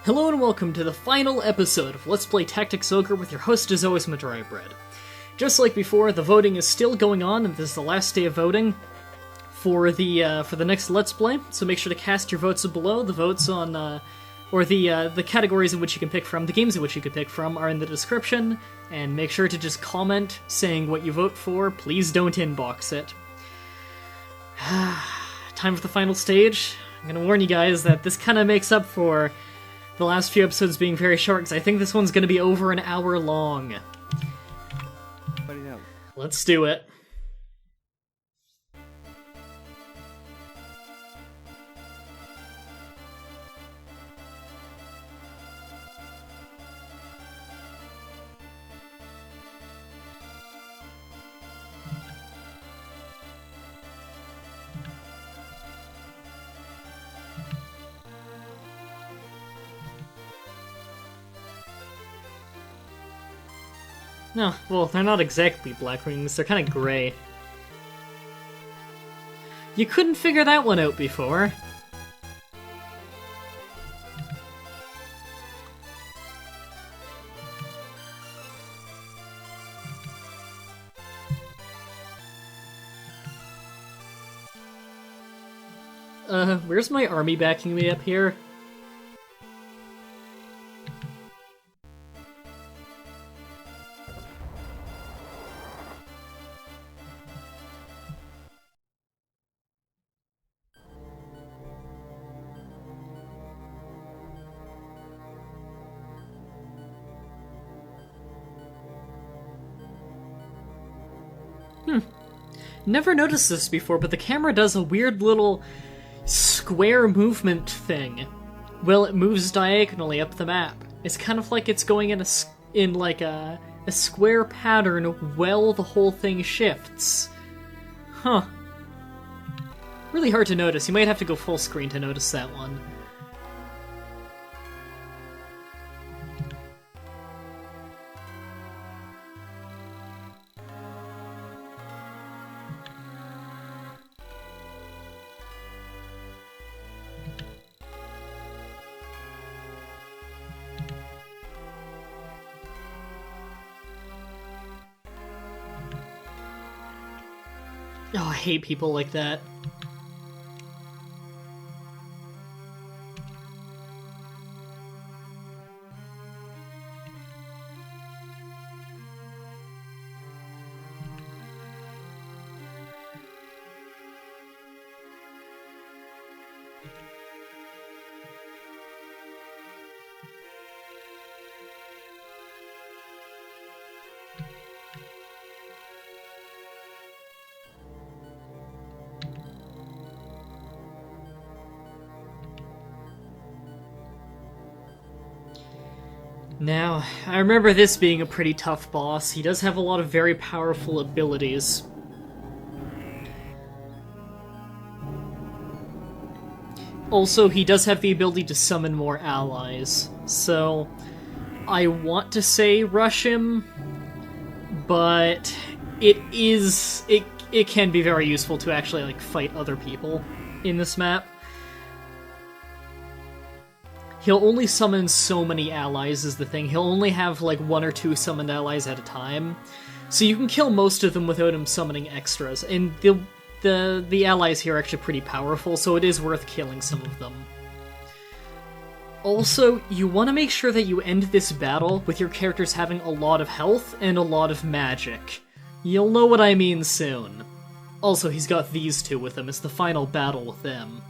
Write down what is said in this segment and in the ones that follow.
Hello and welcome to the final episode of Let's Play Tactics Ogre with your host as always, Mah-Dry-Bread. Just like before, the voting is still going on, and this is the last day of voting for the next Let's Play, so make sure to cast your votes below. The votes on, the categories in which you can pick from, the games in which you can pick from, are in the description, and make sure to just comment saying what you vote for. Please don't inbox it. Time for the final stage. I'm gonna warn you guys that this kind of makes up for the last few episodes being very short, because I think this one's gonna be over an hour long. What do you know? Let's do it. No, well, they're not exactly black wings, they're kind of gray. You couldn't figure that one out before. Where's my army backing me up here? Never noticed this before, but the camera does a weird little square movement thing. Well, it moves diagonally up the map. It's kind of like it's going in a square pattern while the whole thing shifts. Huh. Really hard to notice. You might have to go full screen to notice that one. Oh, I hate people like that. Now, I remember this being a pretty tough boss. He does have a lot of very powerful abilities. Also, he does have the ability to summon more allies, so I want to say rush him, but it can be very useful to actually, like, fight other people in this map. He'll only summon so many allies is the thing. He'll only have like 1 or 2 summoned allies at a time. So you can kill most of them without him summoning extras. And the allies here are actually pretty powerful, so it is worth killing some of them. Also, you want to make sure that you end this battle with your characters having a lot of health and a lot of magic. You'll know what I mean soon. Also, he's got these two with him. It's the final battle with them.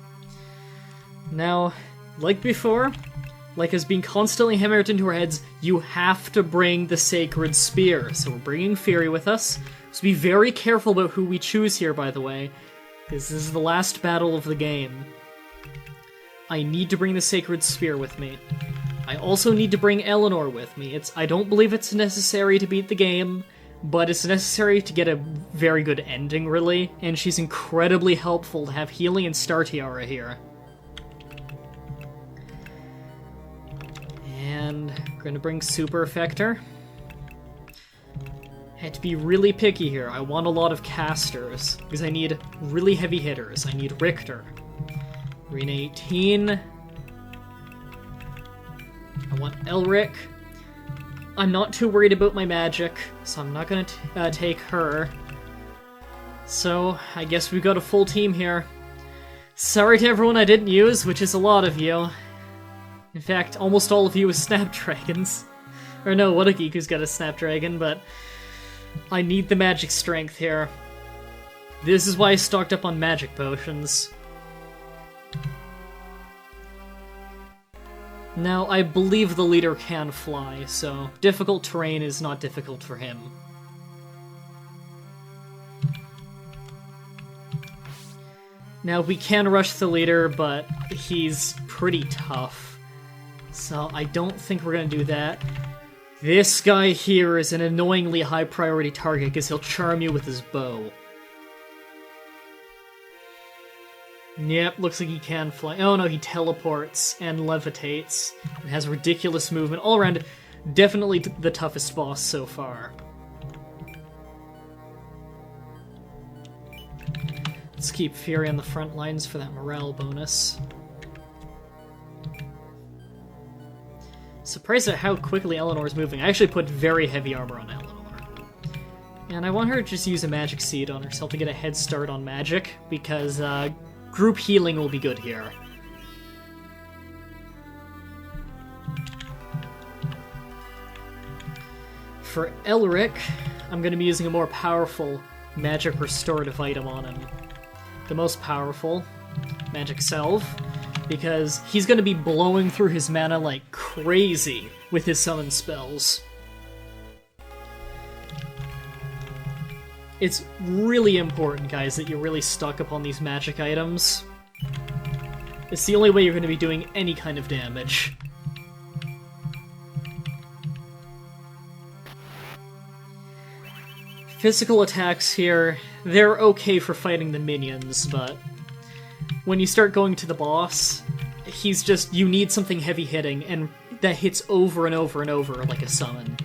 Now, like before, like has been constantly hammered into our heads, you have to bring the Sacred Spear. So we're bringing Fury with us. So be very careful about who we choose here, by the way, because this is the last battle of the game. I need to bring the Sacred Spear with me. I also need to bring Eleanor with me. I don't believe it's necessary to beat the game, but it's necessary to get a very good ending, really, and she's incredibly helpful to have healing and Star Tiara here. And we're gonna bring Super Effector. I had to be really picky here. I want a lot of casters, because I need really heavy hitters. I need Richter. Arena 18. I want Elric. I'm not too worried about my magic, so I'm not gonna take her. So, I guess we've got a full team here. Sorry to everyone I didn't use, which is a lot of you. In fact, almost all of you with Snapdragons. Or no, what a geek who's got a Snapdragon, but I need the magic strength here. This is why I stocked up on magic potions. Now, I believe the leader can fly, so difficult terrain is not difficult for him. Now, we can rush the leader, but he's pretty tough. So I don't think we're gonna do that. This guy here is an annoyingly high priority target because he'll charm you with his bow. Yep, looks like he can fly. Oh no, he teleports and levitates and has ridiculous movement. All around, definitely the toughest boss so far. Let's keep Fury on the front lines for that morale bonus. Surprised at how quickly Eleanor's moving. I actually put very heavy armor on Eleanor. And I want her to just use a magic seed on herself to get a head start on magic, because group healing will be good here. For Elric, I'm going to be using a more powerful magic restorative item on him. The most powerful, Magic Salve, because he's going to be blowing through his mana like crazy with his summon spells. It's really important, guys, that you really stock up on these magic items. It's the only way you're going to be doing any kind of damage. Physical attacks here, they're okay for fighting the minions, but when you start going to the boss, he's just, you need something heavy-hitting, and that hits over and over and over like a summon.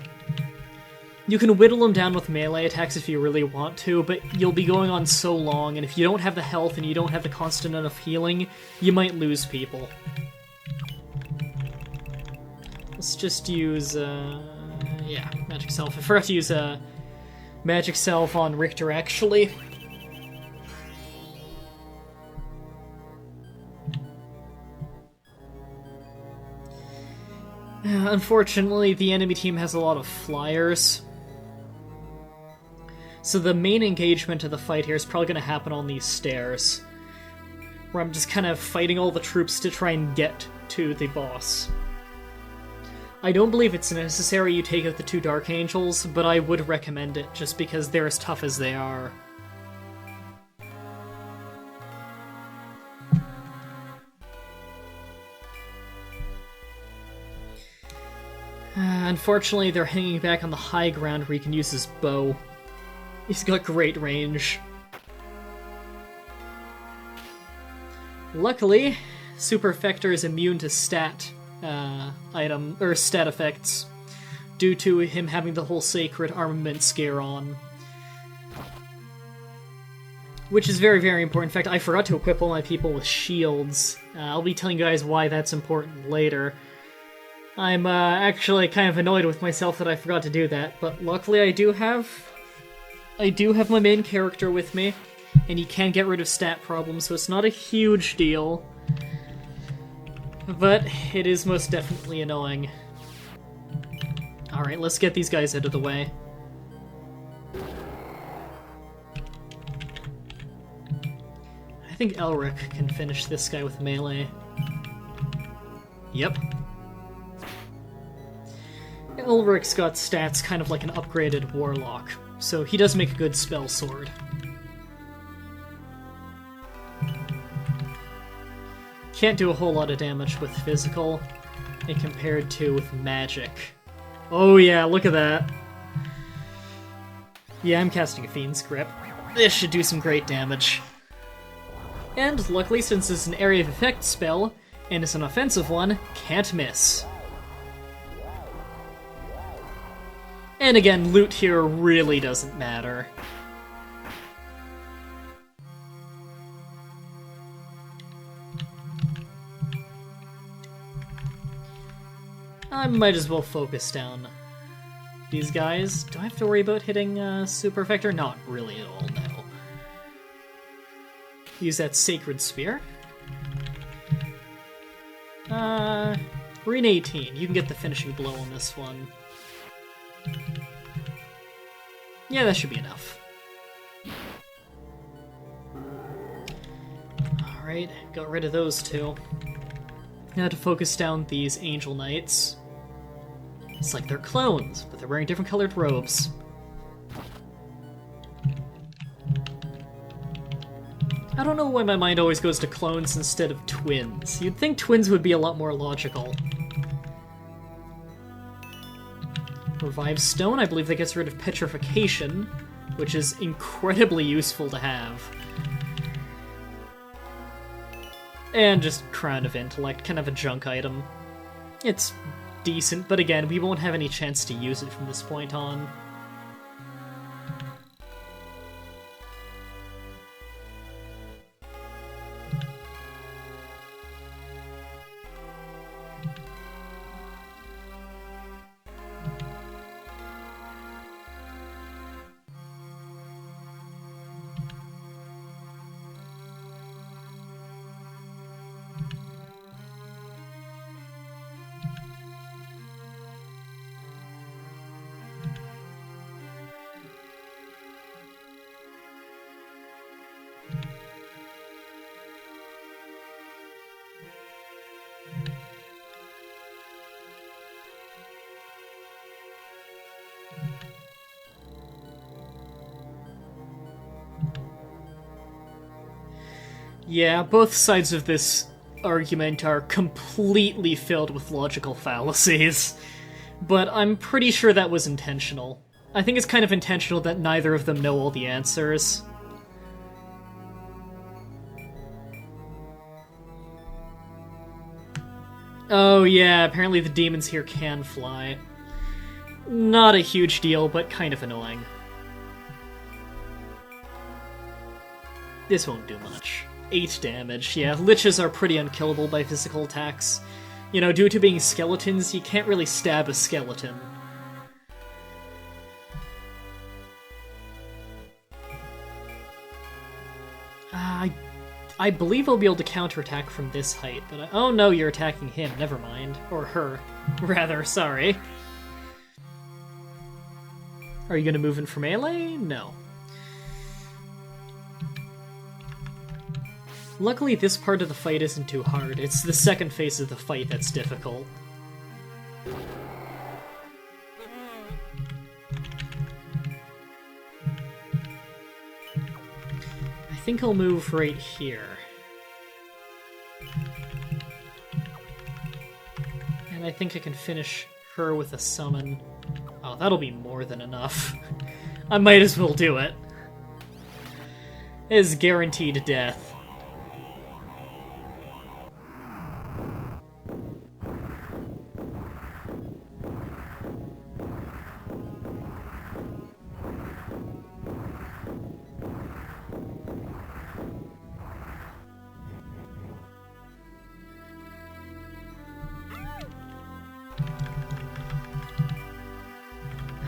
You can whittle him down with melee attacks if you really want to, but you'll be going on so long, and if you don't have the health and you don't have the constant enough healing, you might lose people. Let's just use, yeah, Magic Self. I forgot to use, Magic Self on Richter, actually. Unfortunately, the enemy team has a lot of flyers. So the main engagement of the fight here is probably going to happen on these stairs, where I'm just kind of fighting all the troops to try and get to the boss. I don't believe it's necessary you take out the two Dark Angels, but I would recommend it, just because they're as tough as they are. Unfortunately, they're hanging back on the high ground where he can use his bow. He's got great range. Luckily, Super Effector is immune to stat effects due to him having the whole Sacred Armament scare on. Which is very, very important. In fact, I forgot to equip all my people with shields. I'll be telling you guys why that's important later. I'm actually kind of annoyed with myself that I forgot to do that, but luckily I do have my main character with me, and he can get rid of stat problems, so it's not a huge deal. But it is most definitely annoying. Alright, let's get these guys out of the way. I think Elric can finish this guy with melee. Yep. Elric's got stats kind of like an upgraded Warlock, so he does make a good spell sword. Can't do a whole lot of damage with physical, and compared to with magic. Oh yeah, look at that. Yeah, I'm casting a Fiend's Grip. This should do some great damage. And luckily, since it's an area of effect spell, and it's an offensive one, can't miss. And again, loot here really doesn't matter. I might as well focus down these guys. Do I have to worry about hitting Super Effector? Not really at all, no. Use that Sacred Spear. Marine 18, you can get the finishing blow on this one. Yeah, that should be enough. Alright, got rid of those two. Now to focus down these Angel Knights. It's like they're clones, but they're wearing different colored robes. I don't know why my mind always goes to clones instead of twins. You'd think twins would be a lot more logical. Revive Stone, I believe that gets rid of Petrification, which is incredibly useful to have. And just Crown of Intellect, kind of a junk item. It's decent, but again, we won't have any chance to use it from this point on. Yeah, both sides of this argument are completely filled with logical fallacies, but I'm pretty sure that was intentional. I think it's kind of intentional that neither of them know all the answers. Oh yeah, apparently the demons here can fly. Not a huge deal, but kind of annoying. This won't do much. 8 damage. Yeah, liches are pretty unkillable by physical attacks. You know, due to being skeletons, you can't really stab a skeleton. I believe I'll be able to counterattack from this height, but oh no, you're attacking him, never mind. Or her. Rather, sorry. Are you gonna move in for melee? No. Luckily, this part of the fight isn't too hard. It's the second phase of the fight that's difficult. I think I'll move right here. And I think I can finish her with a summon. Oh, that'll be more than enough. I might as well do it. It is guaranteed death.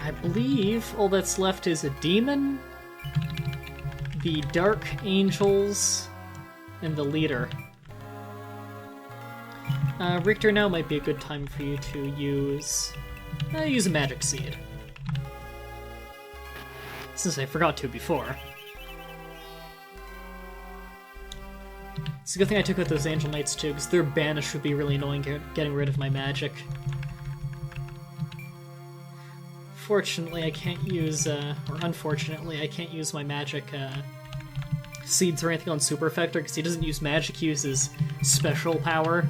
I believe all that's left is a demon, the Dark Angels, and the leader. Richter, now might be a good time for you to use a magic seed. Since I forgot to before. It's a good thing I took out those Angel Knights too, because their banish would be really annoying getting rid of my magic. Fortunately, I can't use, or unfortunately, I can't use my magic seeds or anything on Super Effector, because he doesn't use magic, he uses special power,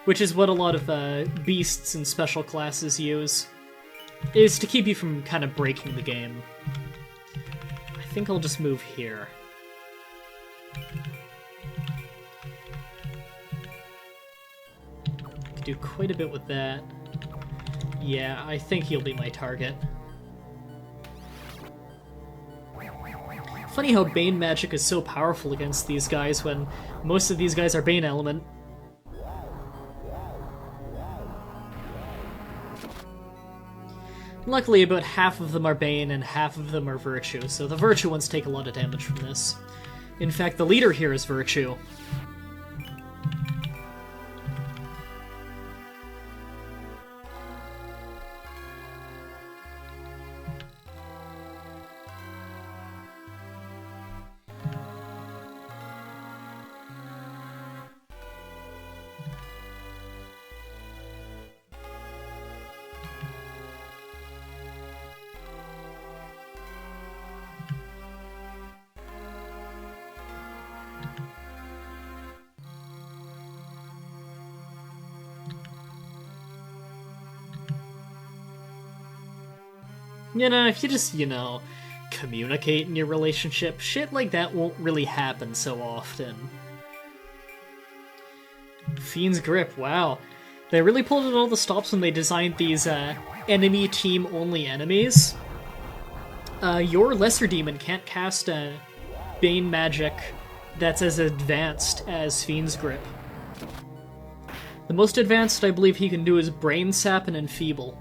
which is what a lot of beasts and special classes use, is to keep you from kind of breaking the game. I think I'll just move here. Could do quite a bit with that. Yeah, I think he'll be my target. Funny how Bane magic is so powerful against these guys when most of these guys are Bane element. Luckily, about half of them are Bane and half of them are Virtue, so the Virtue ones take a lot of damage from this. In fact, the leader here is Virtue. You know, if you just, communicate in your relationship, shit like that won't really happen so often. Fiend's Grip, wow. They really pulled out all the stops when they designed these enemy team-only enemies. Your Lesser Demon can't cast a Bane magic that's as advanced as Fiend's Grip. The most advanced I believe he can do is Brain Sap and Enfeeble,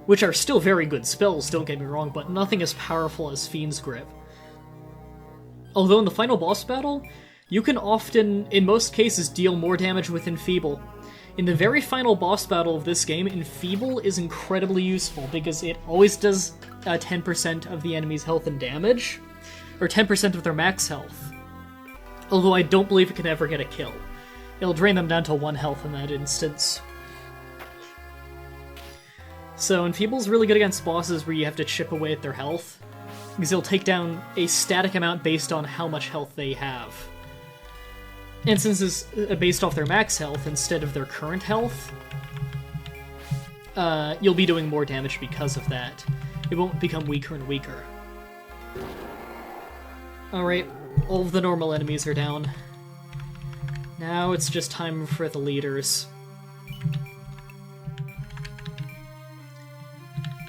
which are still very good spells, don't get me wrong, but nothing as powerful as Fiend's Grip. Although in the final boss battle, you can often, in most cases, deal more damage with Enfeeble. In the very final boss battle of this game, Enfeeble is incredibly useful because it always does 10% of the enemy's health and damage, or 10% of their max health. Although I don't believe it can ever get a kill. It'll drain them down to 1 health in that instance. So Enfeeble's really good against bosses where you have to chip away at their health, because he'll take down a static amount based on how much health they have. And since it's based off their max health instead of their current health, you'll be doing more damage because of that. It won't become weaker and weaker. Alright, all of the normal enemies are down. Now it's just time for the leaders.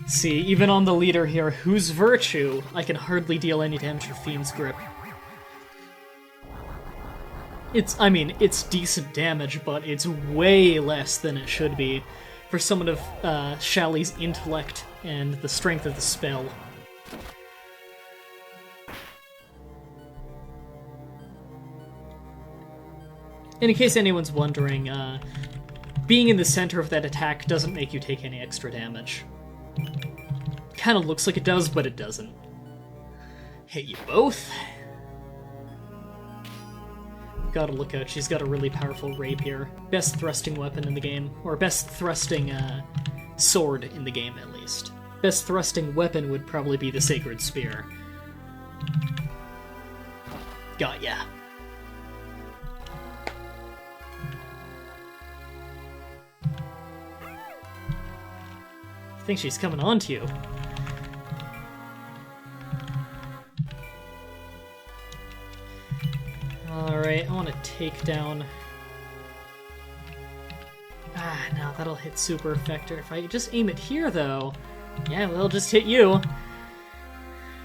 See, even on the leader here, who's Virtue, I can hardly deal any damage with Fiend's Grip. It's decent damage, but it's way less than it should be for someone of Shally's intellect and the strength of the spell. And in case anyone's wondering, being in the center of that attack doesn't make you take any extra damage. Kinda looks like it does, but it doesn't. Hit you both. Gotta look out, she's got a really powerful rapier. Best thrusting weapon in the game. Or best thrusting sword in the game, at least. Best thrusting weapon would probably be the Sacred Spear. Got ya. I think she's coming on to you. Alright, I want to take down... no, that'll hit Super Effector. If I just aim it here, though... Yeah, well, it'll just hit you.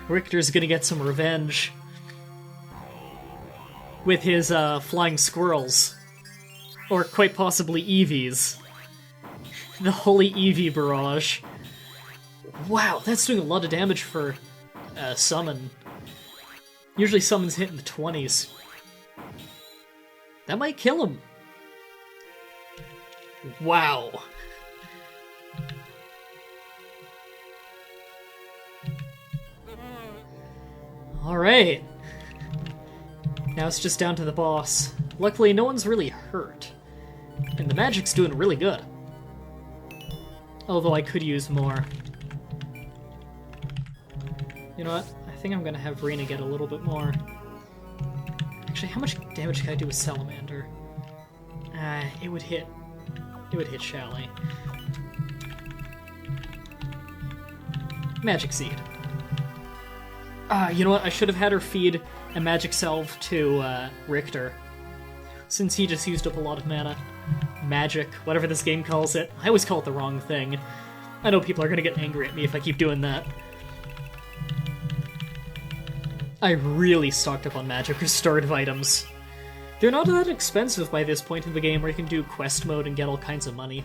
Richter's gonna get some revenge. With his, flying squirrels. Or quite possibly Eevees. The Holy Eevee Barrage. Wow, that's doing a lot of damage for summon. Usually summons hit in the 20s. That might kill him. Wow. Alright. Now it's just down to the boss. Luckily, no one's really hurt. And the magic's doing really good. Although I could use more. You know what? I think I'm gonna have Rena get a little bit more. Actually, how much damage can I do with Salamander? It would hit Shally. Magic Seed. You know what? I should have had her feed a Magic Salve to Richter, since he just used up a lot of mana. Magic, whatever this game calls it. I always call it the wrong thing. I know people are gonna get angry at me if I keep doing that. I really stocked up on magic restorative items. They're not that expensive by this point in the game where you can do quest mode and get all kinds of money.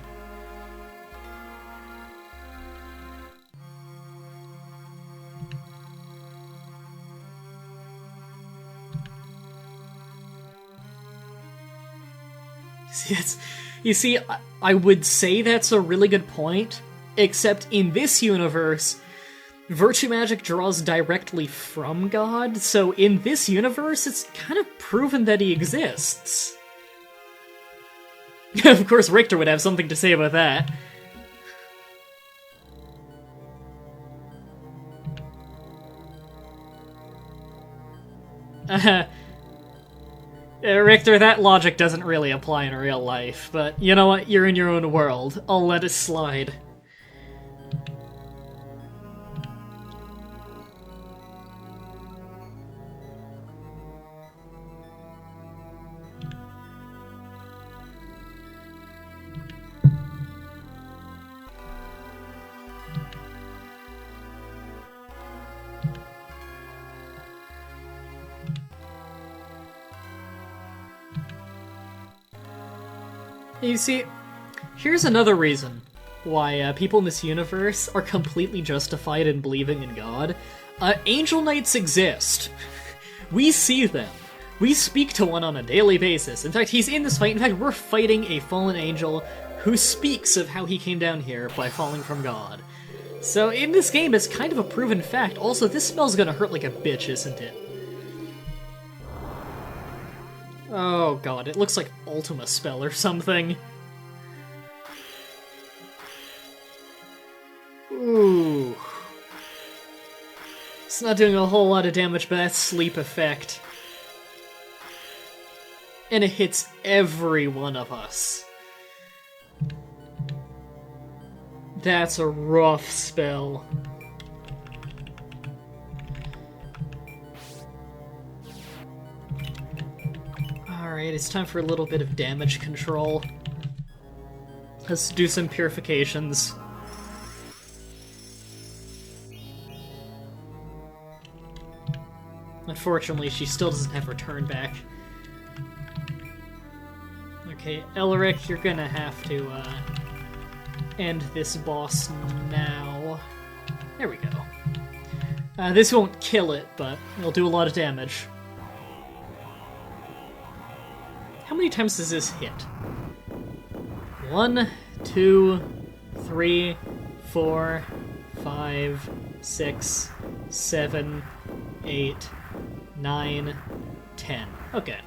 You see, I would say that's a really good point, except in this universe, virtue magic draws directly from God, so in this universe, it's kind of proven that he exists. Of course, Richter would have something to say about that. Richter, that logic doesn't really apply in real life, but you know what? You're in your own world. I'll let it slide. You see, here's another reason why people in this universe are completely justified in believing in God. Angel Knights exist. We see them. We speak to one on a daily basis. In fact, he's in this fight. In fact, we're fighting a fallen angel who speaks of how he came down here by falling from God. So in this game, it's kind of a proven fact. Also, this spell's gonna hurt like a bitch, isn't it? Oh god, it looks like Ultima spell or something. Ooh. It's not doing a whole lot of damage, but that's sleep effect. And it hits every one of us. That's a rough spell. Alright, it's time for a little bit of damage control. Let's do some purifications. Unfortunately, she still doesn't have her turn back. Okay, Elric, you're gonna have to, end this boss now. There we go. This won't kill it, but it'll do a lot of damage. How many times does this hit? 1, 2, 3, 4, 5, 6, 7, 8, 9, 10. Okay.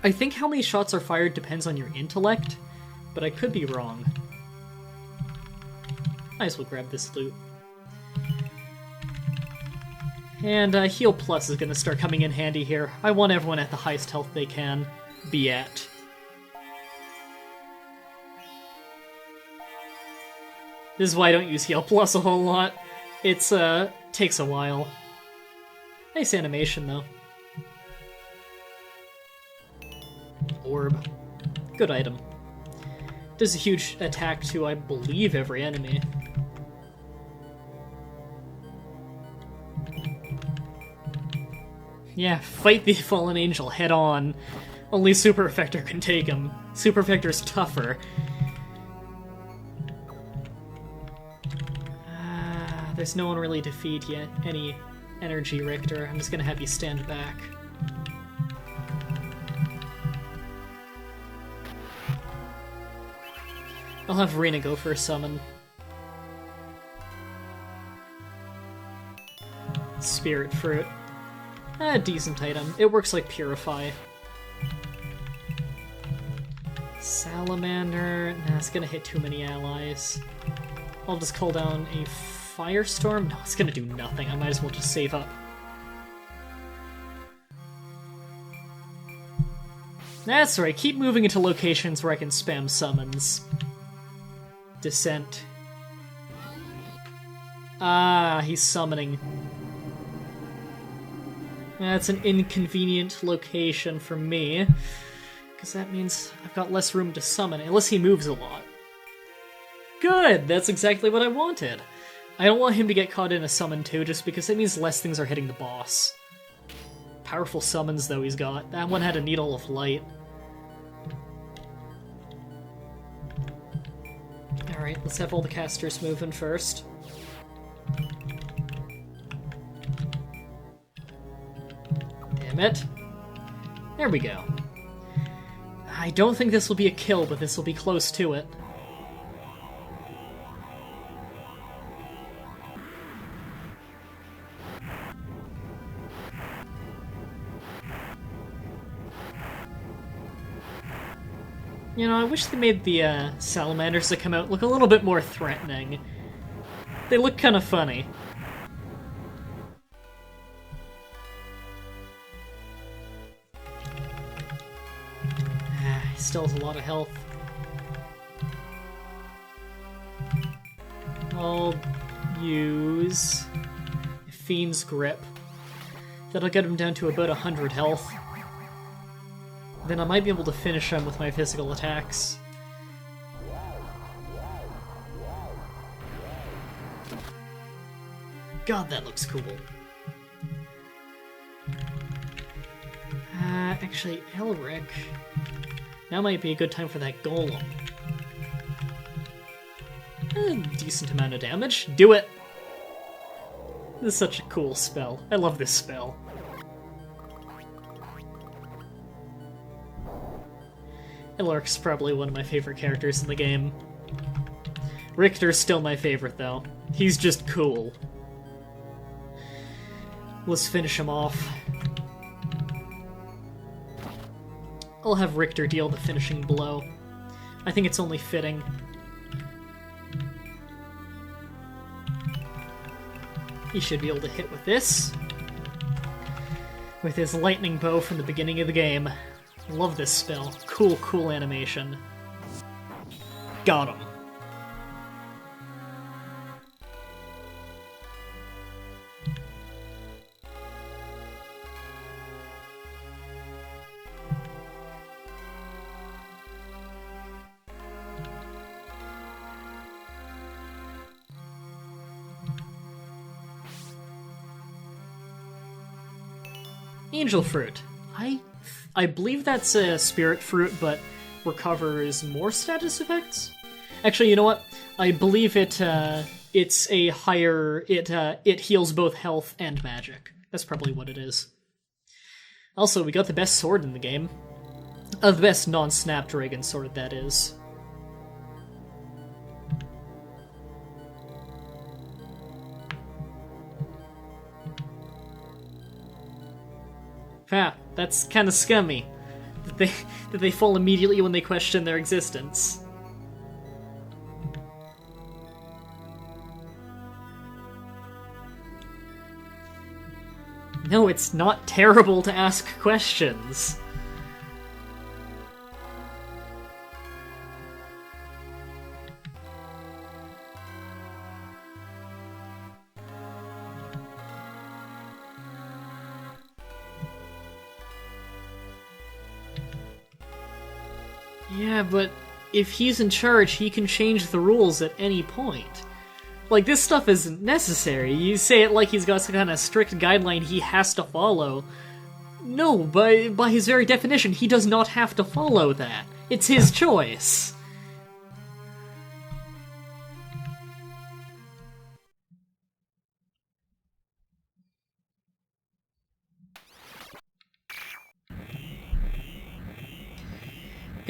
I think how many shots are fired depends on your intellect, but I could be wrong. Might as well grab this loot. And Heal Plus is going to start coming in handy here. I want everyone at the highest health they can be at. This is why I don't use Heal Plus a whole lot. It's, takes a while. Nice animation, though. Orb. Good item. Does a huge attack to, I believe, every enemy. Yeah, fight the Fallen Angel head on. Only Super Effector can take him. Super Effector's tougher. There's no one really to feed yet. Any energy, Richter. I'm just gonna have you stand back. I'll have Rena go for a summon. Spirit Fruit. A decent item. It works like Purify. Salamander. Nah, it's gonna hit too many allies. I'll just call down a Firestorm. No, it's gonna do nothing. I might as well just save up. That's right, keep moving into locations where I can spam summons. Descent. Ah, he's summoning. That's an inconvenient location for me, because that means I've got less room to summon, unless he moves a lot. Good! That's exactly what I wanted. I don't want him to get caught in a summon too, just because that means less things are hitting the boss. Powerful summons, though, he's got. That one had a Needle of Light. Alright, let's have all the casters moving first. Damn it. There we go. I don't think this will be a kill, but this will be close to it. You know, I wish they made the salamanders that come out look a little bit more threatening. They look kind of funny. He still has a lot of health. I'll use Fiend's Grip. That'll get him down to about 100 health. Then I might be able to finish him with my physical attacks. God, that looks cool. Actually, Elric. Now might be a good time for that golem. Decent amount of damage. Do it! This is such a cool spell. I love this spell. Elric's probably one of my favorite characters in the game. Richter's still my favorite, though. He's just cool. Let's finish him off. I'll have Richter deal the finishing blow. I think it's only fitting. He should be able to hit with this. With his lightning bow from the beginning of the game. Love this spell. Cool, cool animation. Got him. Angel Fruit. I believe that's a spirit fruit, but recovers more status effects? Actually, you know what? I believe it's a higher... It heals both health and magic. That's probably what it is. Also, we got the best sword in the game. The best non-Snapdragon sword, that is. Ha, that's kind of scummy. That they fall immediately when they question their existence. No, it's not terrible to ask questions. Yeah, but if he's in charge, he can change the rules at any point. Like, this stuff isn't necessary. You say it like he's got some kind of strict guideline he has to follow. No, by his very definition, he does not have to follow that. It's his choice.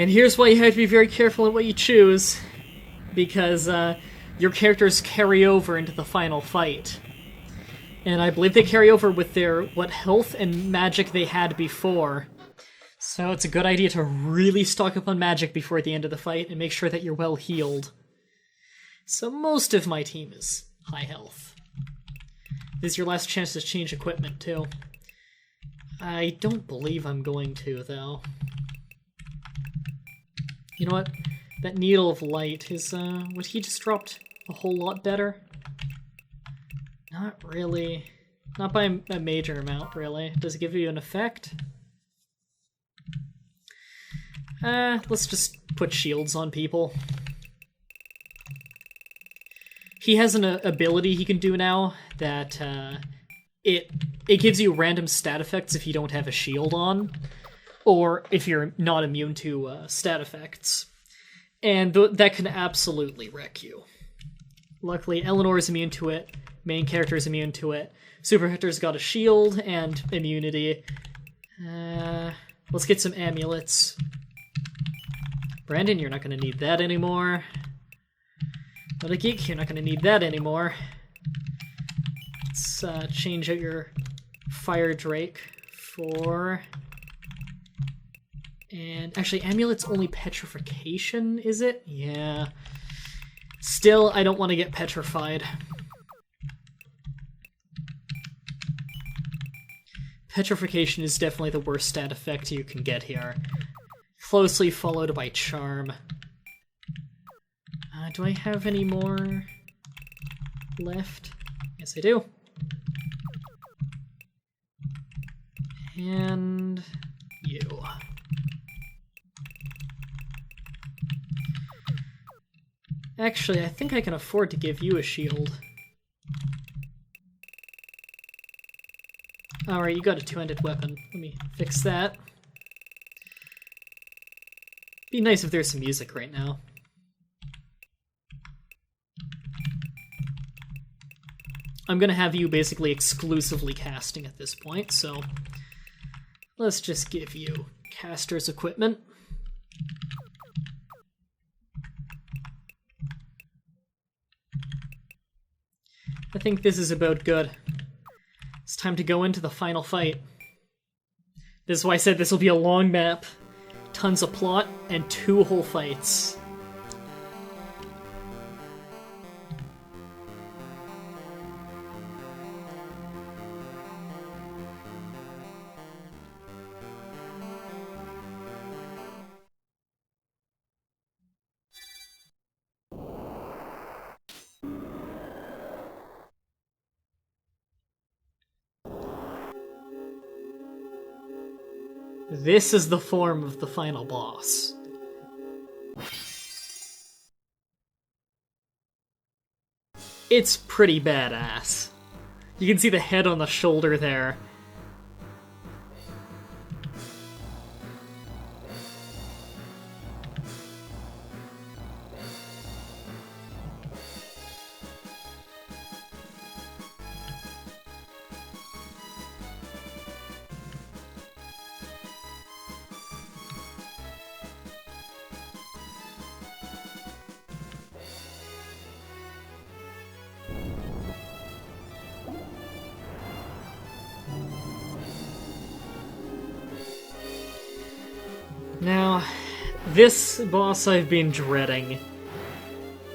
And here's why you have to be very careful in what you choose, because your characters carry over into the final fight. And I believe they carry over with their what health and magic they had before. So it's a good idea to really stock up on magic before the end of the fight and make sure that you're well healed. So most of my team is high health. This is your last chance to change equipment, too. I don't believe I'm going to, though. You know what? That Needle of Light is, what he just dropped a whole lot better? Not really. Not by a major amount, really. Does it give you an effect? Let's just put shields on people. He has an ability he can do now that, it gives you random stat effects if you don't have a shield on. Or if you're not immune to stat effects. And that can absolutely wreck you. Luckily, Eleanor is immune to it, main character is immune to it, Super Hector's got a shield and immunity. Let's get some amulets. Brandon, you're not going to need that anymore. Not a geek, you're not going to need that anymore. Let's change out your Fire Drake for... And actually, Amulet's only petrification, is it? Yeah. Still, I don't want to get petrified. Petrification is definitely the worst stat effect you can get here. Closely followed by Charm. Do I have any more left? Yes, I do. And you. Actually, I think I can afford to give you a shield. Alright, you got a two-handed weapon. Let me fix that. Be nice if there's some music right now. I'm gonna have you basically exclusively casting at this point, so let's just give you caster's equipment. I think this is about good. It's time to go into the final fight. This is why I said this will be a long map. Tons of plot and 2 whole fights. This is the form of the final boss. It's pretty badass. You can see the head on the shoulder there. Now, this boss I've been dreading.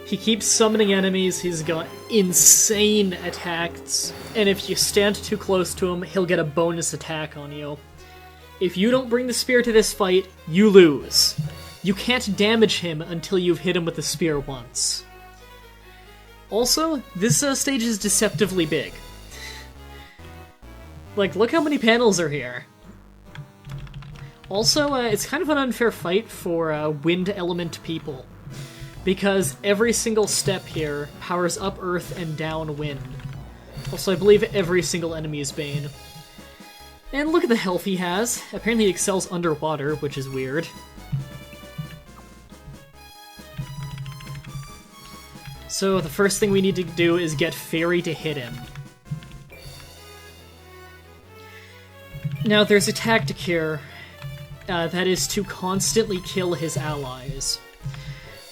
He keeps summoning enemies, he's got insane attacks, and if you stand too close to him, he'll get a bonus attack on you. If you don't bring the spear to this fight, you lose. You can't damage him until you've hit him with the spear once. Also, this stage is deceptively big. Like, look how many panels are here. Also, it's kind of an unfair fight for wind element people, because every single step here powers up earth and down wind. Also, I believe every single enemy is Bane. And look at the health he has. Apparently he excels underwater, which is weird. So the first thing we need to do is get Fairy to hit him. Now, there's a tactic here. That is to constantly kill his allies.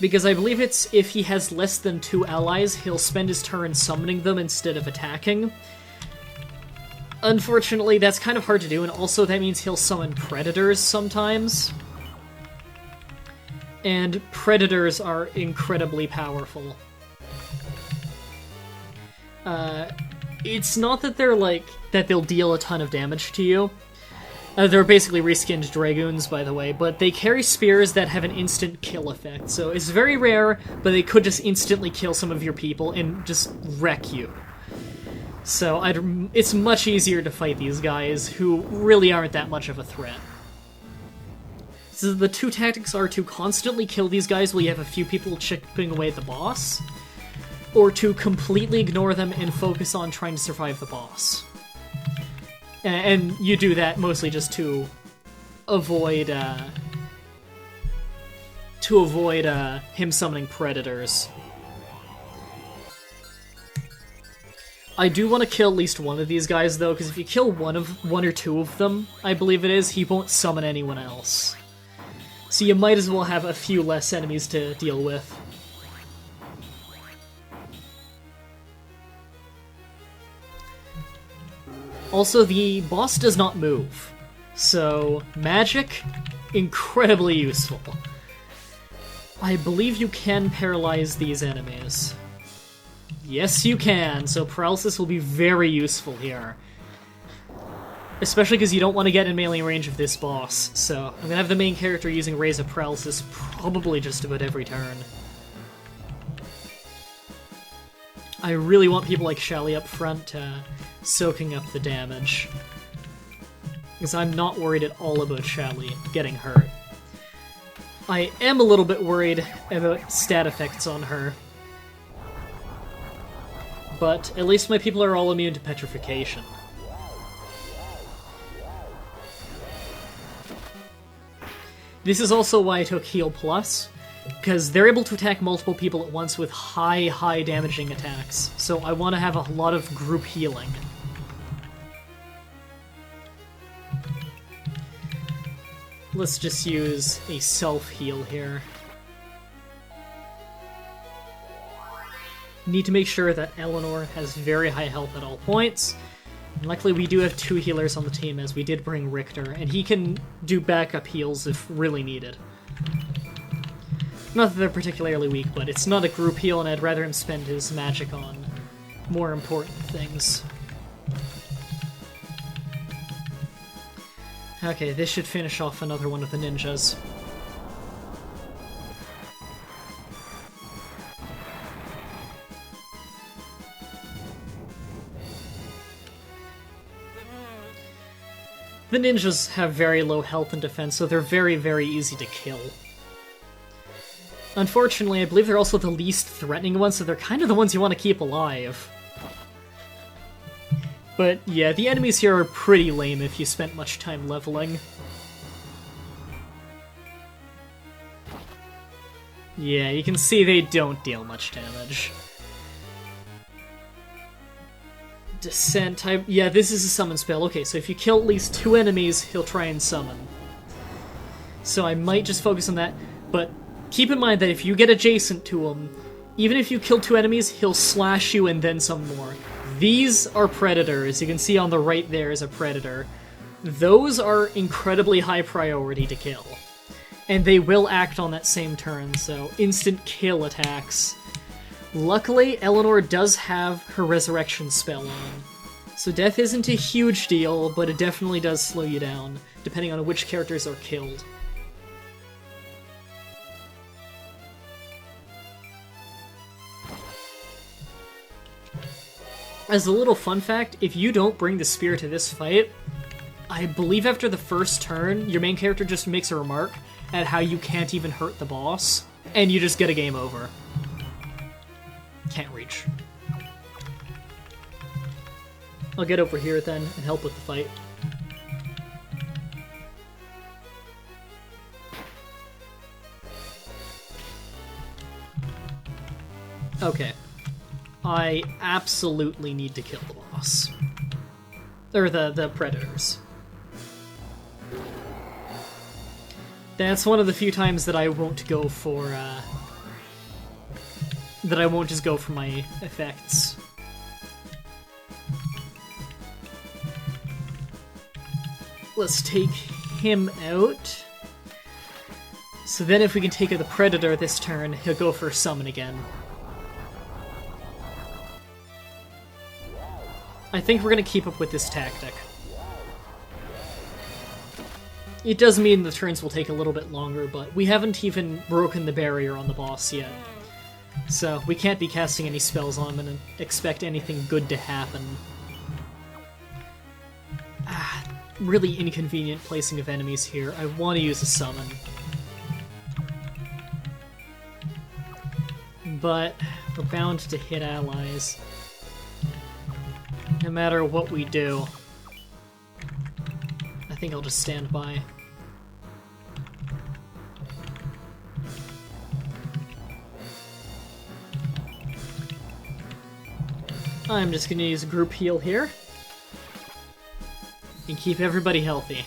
Because I believe it's if he has less than 2 allies, he'll spend his turn summoning them instead of attacking. Unfortunately, that's kind of hard to do, and also that means he'll summon predators sometimes. And predators are incredibly powerful. It's not that they're that they'll deal a ton of damage to you. They're basically reskinned Dragoons, by the way, but they carry spears that have an instant kill effect, so it's very rare, but they could just instantly kill some of your people and just wreck you. So it's much easier to fight these guys, who really aren't that much of a threat. So the 2 tactics are to constantly kill these guys while you have a few people chipping away at the boss, or to completely ignore them and focus on trying to survive the boss. And you do that mostly just to avoid him summoning predators. I do want to kill at least one of these guys though, because if you kill one or two of them, I believe it is, he won't summon anyone else. So you might as well have a few less enemies to deal with. Also, the boss does not move, so magic, incredibly useful. I believe you can paralyze these enemies. Yes, you can, so paralysis will be very useful here. Especially because you don't want to get in melee range of this boss, so I'm gonna have the main character using Rays of Paralysis probably just about every turn. I really want people like Shelly up front soaking up the damage, because I'm not worried at all about Shelly getting hurt. I am a little bit worried about stat effects on her, but at least my people are all immune to petrification. This is also why I took Heal Plus, because they're able to attack multiple people at once with high damaging attacks, so I want to have a lot of group healing. Let's just use a self-heal here. Need to make sure that Eleanor has very high health at all points. And luckily we do have 2 healers on the team, as we did bring Richter, and he can do backup heals if really needed. Not that they're particularly weak, but it's not a group heal, and I'd rather him spend his magic on more important things. Okay, this should finish off another one of the ninjas. The ninjas have very low health and defense, so they're very easy to kill. Unfortunately, I believe they're also the least threatening ones, so they're kind of the ones you want to keep alive. But yeah, the enemies here are pretty lame if you spent much time leveling. Yeah, you can see they don't deal much damage. Descent, yeah, this is a summon spell. Okay, so if you kill at least 2 enemies, he'll try and summon. So I might just focus on that, but keep in mind that if you get adjacent to him, even if you kill 2 enemies, he'll slash you and then some more. These are predators. You can see on the right there is a predator. Those are incredibly high priority to kill. And they will act on that same turn, so instant kill attacks. Luckily, Eleanor does have her resurrection spell on. So death isn't a huge deal, but it definitely does slow you down, depending on which characters are killed. As a little fun fact, if you don't bring the spear to this fight, I believe after the first turn, your main character just makes a remark at how you can't even hurt the boss, and you just get a game over. Can't reach. I'll get over here then and help with the fight. Okay. I absolutely need to kill the boss. Or the predators. That's one of the few times that I won't go for, that I won't just go for my effects. Let's take him out. So then if we can take out the predator this turn, he'll go for summon again. I think we're gonna keep up with this tactic. It does mean the turns will take a little bit longer, but we haven't even broken the barrier on the boss yet. So we can't be casting any spells on him and expect anything good to happen. Really inconvenient placing of enemies here. I want to use a summon. But we're bound to hit allies. No matter what we do. I think I'll just stand by. I'm just gonna use a group heal here. And keep everybody healthy.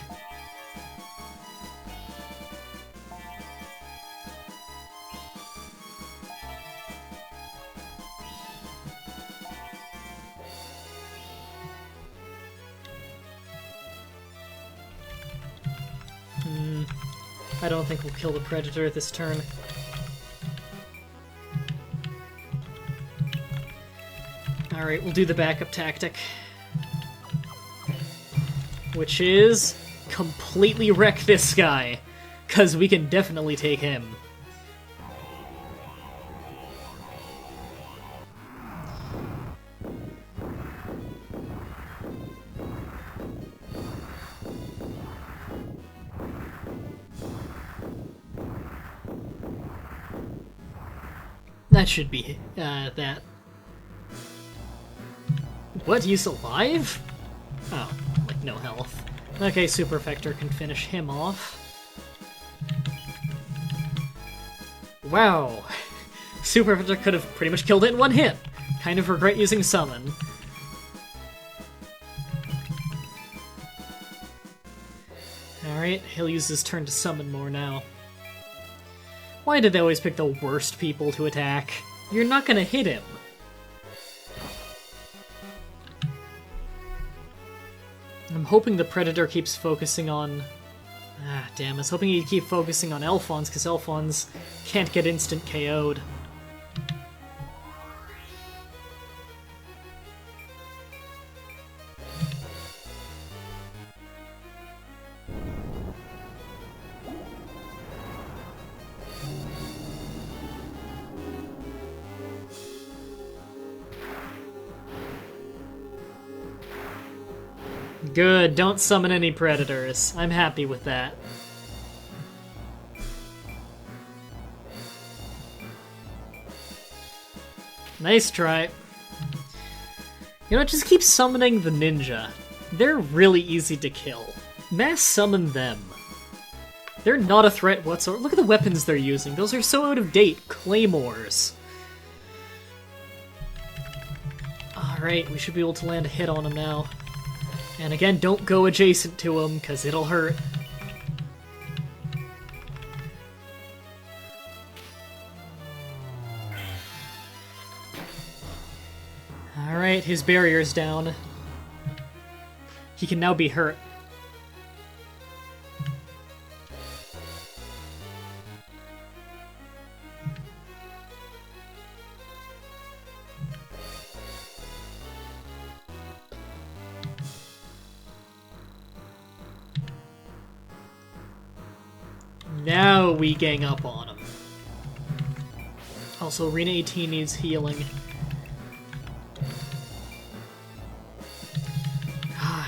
I don't think we'll kill the Predator this turn. Alright, we'll do the backup tactic. Which is... completely wreck this guy. Because we can definitely take him. That should be, that. What? He's alive? Oh, like no health. Okay, Super Effector can finish him off. Wow. Super Effector could have pretty much killed it in one hit. Kind of regret using Summon. Alright, he'll use his turn to summon more now. Why did they always pick the worst people to attack? You're not gonna hit him. I'm hoping the Predator keeps focusing on... Ah, damn, I was hoping he'd keep focusing on Alphonse, because Alphonse can't get instant KO'd. Good, don't summon any predators. I'm happy with that. Nice try. You know, just keep summoning the ninja. They're really easy to kill. Mass summon them. They're not a threat whatsoever. Look at the weapons they're using. Those are so out of date. Claymores. Alright, we should be able to land a hit on him now. And again, don't go adjacent to him, because it'll hurt. Alright, his barrier's down. He can now be hurt. Now we gang up on him. Also, Arena 18 needs healing.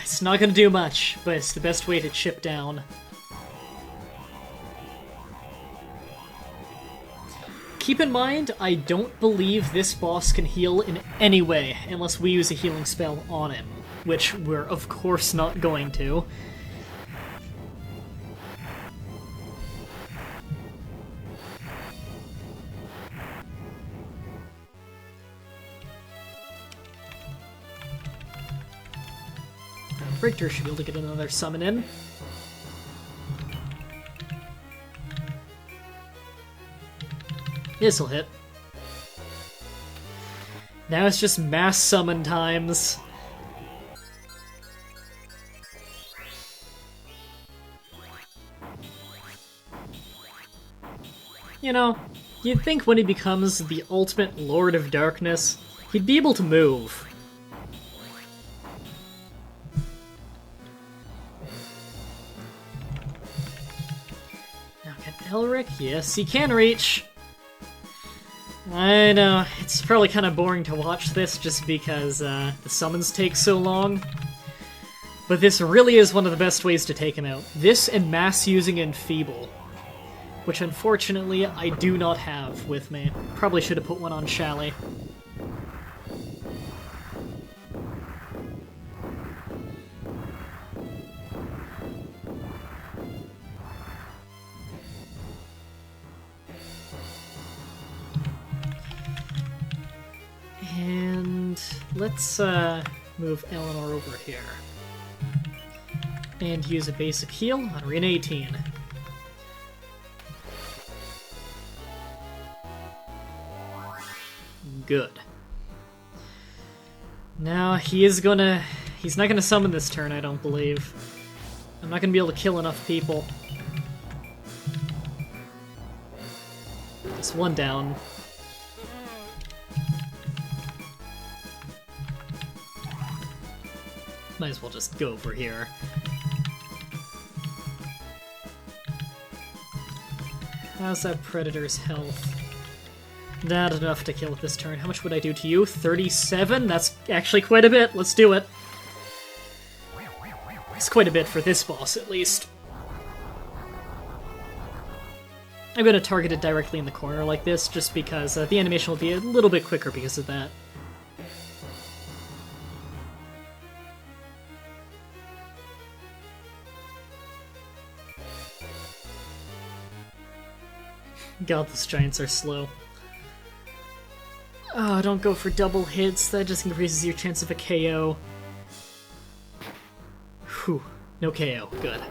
It's not gonna do much, but it's the best way to chip down. Keep in mind, I don't believe this boss can heal in any way unless we use a healing spell on him, which we're of course not going to. Richter should be able to get another summon in. This'll hit. Now it's just mass summon times. You know, you'd think when he becomes the ultimate Lord of Darkness, he'd be able to move. Elric? Yes, he can reach. I know, it's probably kind of boring to watch this just because the summons take so long. But this really is one of the best ways to take him out. This and mass using Enfeeble, which unfortunately I do not have with me. Probably should have put one on Shally. And let's move Eleanor over here. And use a basic heal on Arena 18. Good. Now, he's not gonna summon this turn, I don't believe. I'm not gonna be able to kill enough people. Nice, one down. Might as well just go for here. How's that Predator's health? Not enough to kill it this turn. How much would I do to you? 37? That's actually quite a bit. Let's do it. It's quite a bit for this boss, at least. I'm going to target it directly in the corner like this, just because the animation will be a little bit quicker because of that. God, those giants are slow. Oh, don't go for double hits. That just increases your chance of a KO. Whew. No KO. Good.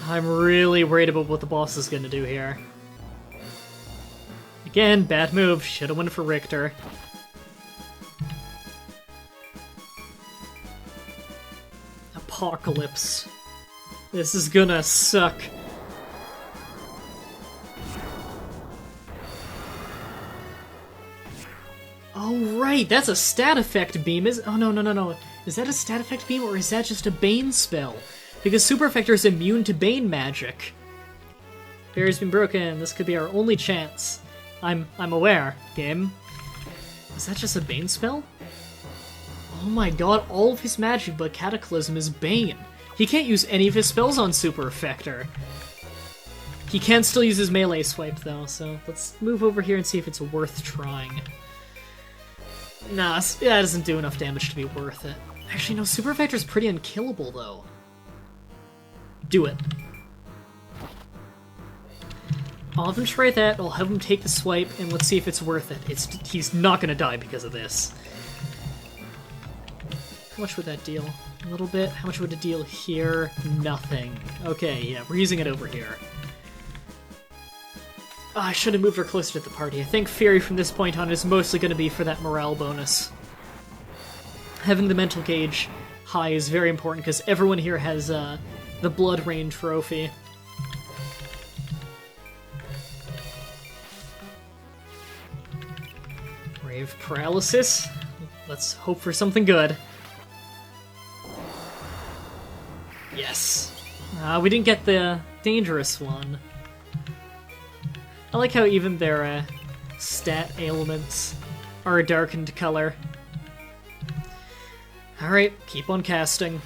I'm really worried about what the boss is gonna do here. Again, bad move. Should've went for Richter. Apocalypse. This is gonna suck. Oh, right, that's a stat effect beam. Oh, no. Is that a stat effect beam, or is that just a Bane spell? Because Super Effector is immune to Bane magic. Barrier's been broken. This could be our only chance. I'm aware, game. Is that just a Bane spell? Oh my god, all of his magic but Cataclysm is Bane. He can't use any of his spells on Super Effector. He can still use his melee swipe, though, so let's move over here and see if it's worth trying. Nah, that doesn't do enough damage to be worth it. Actually, no, Super Effector's pretty unkillable, though. Do it. I'll have him try that, I'll have him take the swipe, and let's see if it's worth it. He's not gonna die because of this. How much would that deal? A little bit? How much would it deal here? Nothing. Okay, yeah, we're using it over here. Oh, I should have moved her closer to the party. I think Fury from this point on is mostly going to be for that morale bonus. Having the mental gauge high is very important because everyone here has the Blood Rain trophy. Brave Paralysis. Let's hope for something good. Yes. We didn't get the dangerous one. I like how even their stat ailments are a darkened color. Alright, keep on casting.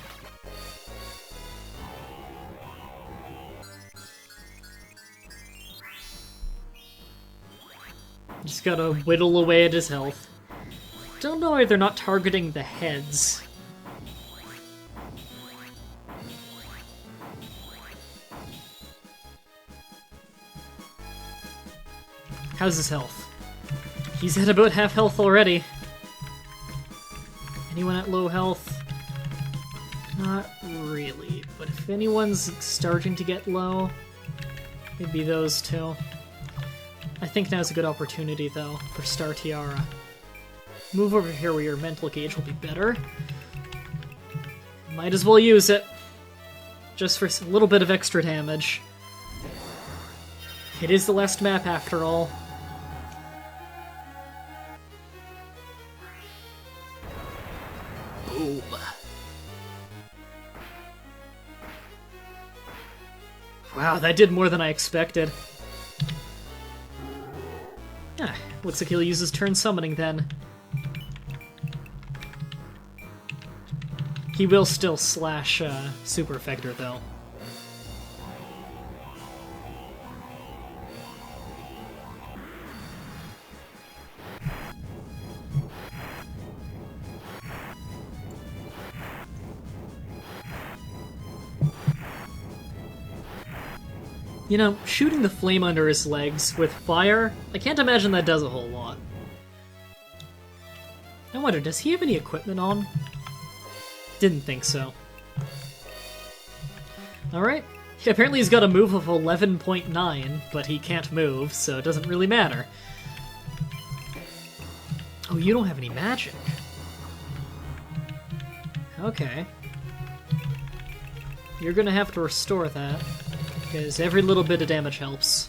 Just gotta whittle away at his health. Don't know why they're not targeting the heads. How's his health? He's at about half health already. Anyone at low health? Not really, but if anyone's starting to get low, it'd be those two. I think now's a good opportunity, though, for Star Tiara. Move over here where your mental gauge will be better. Might as well use it. Just for a little bit of extra damage. It is the last map, after all. Boom. Wow, that did more than I expected. Ah, looks like he'll use his turn summoning then. He will still slash Super Effector, though. You know, shooting the flame under his legs with fire, I can't imagine that does a whole lot. I wonder, does he have any equipment on? Didn't think so. Alright. Apparently he's got a move of 11.9, but he can't move, so it doesn't really matter. Oh, you don't have any magic. Okay. you're gonna have to restore that, because every little bit of damage helps.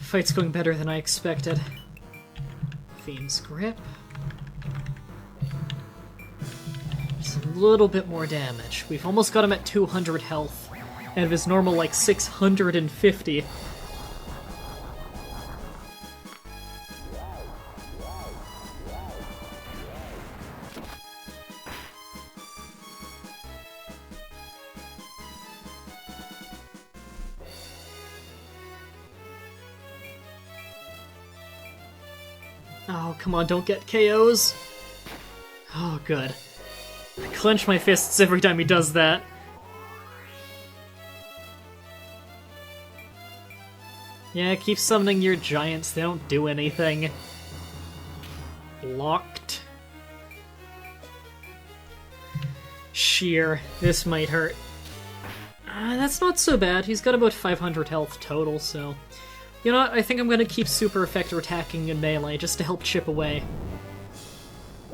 Fight's going better than I expected. Fiend's Grip. Just a little bit more damage. We've almost got him at 200 health, out of his normal, like, 650. Oh, come on, don't get KOs. Oh, good. I clench my fists every time he does that. Yeah, keep summoning your giants, they don't do anything. Locked. Sheer, this might hurt. That's not so bad, he's got about 500 health total, so... You know what, I think I'm gonna keep super effector attacking in melee just to help chip away.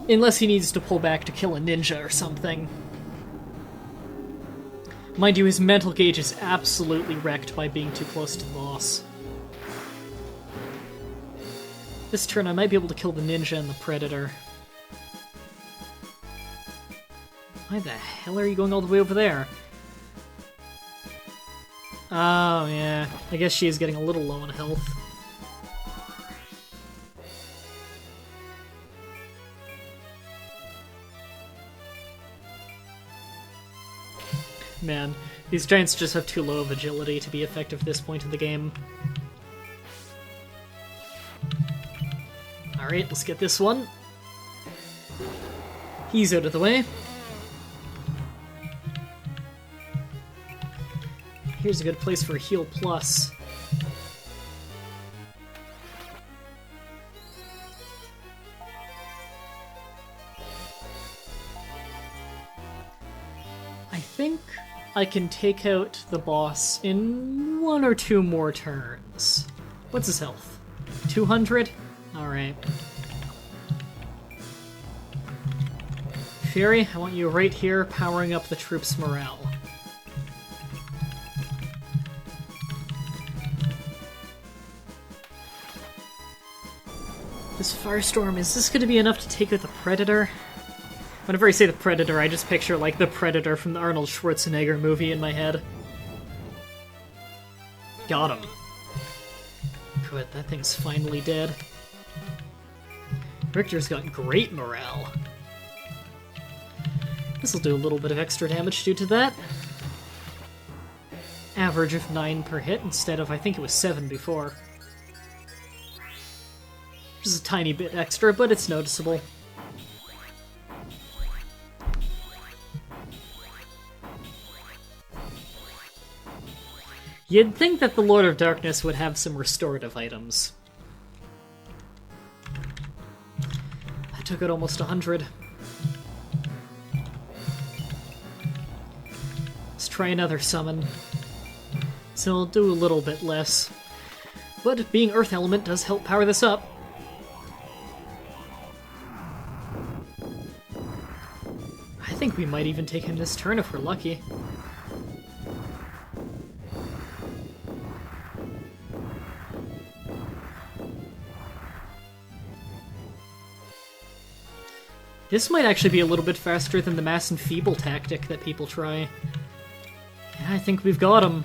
Unless he needs to pull back to kill a ninja or something. Mind you, his mental gauge is absolutely wrecked by being too close to the boss. This turn I might be able to kill the ninja and the predator. Why the hell are you going all the way over there? Oh, yeah. I guess she is getting a little low on health. Man, these giants just have too low of agility to be effective at this point in the game. Alright, let's get this one. He's out of the way. Here's a good place for a heal plus. I think I can take out the boss in 1 or 2 more turns. What's his health? 200? Alright. Fury, I want you right here powering up the troops' morale. This Firestorm, is this going to be enough to take out the Predator? Whenever I say the Predator, I just picture, like, the Predator from the Arnold Schwarzenegger movie in my head. Got him. Good, that thing's finally dead. Richter's got great morale. This'll do a little bit of extra damage due to that. Average of 9 per hit instead of, I think it was 7 before. Just a tiny bit extra, but it's noticeable. You'd think that the Lord of Darkness would have some restorative items. I took out almost 100. Let's try another summon. So I'll do a little bit less. But being Earth Element does help power this up. I think we might even take him this turn if we're lucky. This might actually be a little bit faster than the Mass and Feeble tactic that people try. Yeah, I think we've got him.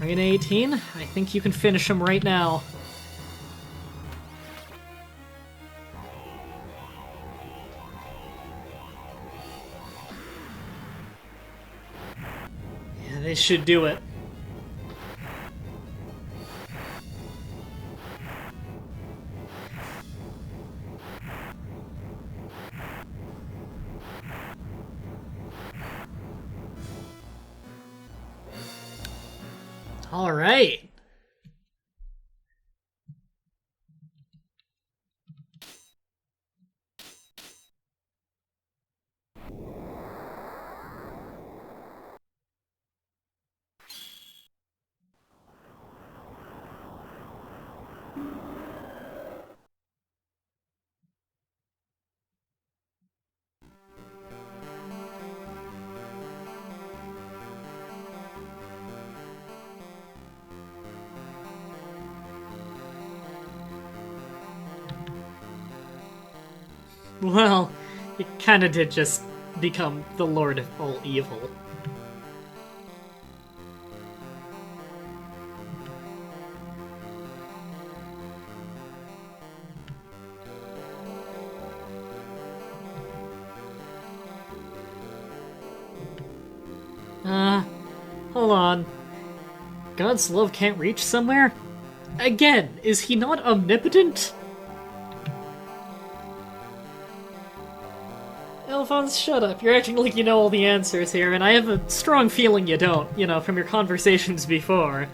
Arena 18, I think you can finish him right now. Yeah, they should do it. All right. Well, he kinda did just become the Lord of all evil. Hold on. God's love can't reach somewhere? Again, is he not omnipotent? Alphonse, shut up. You're acting like you know all the answers here, and I have a strong feeling you don't, from your conversations before.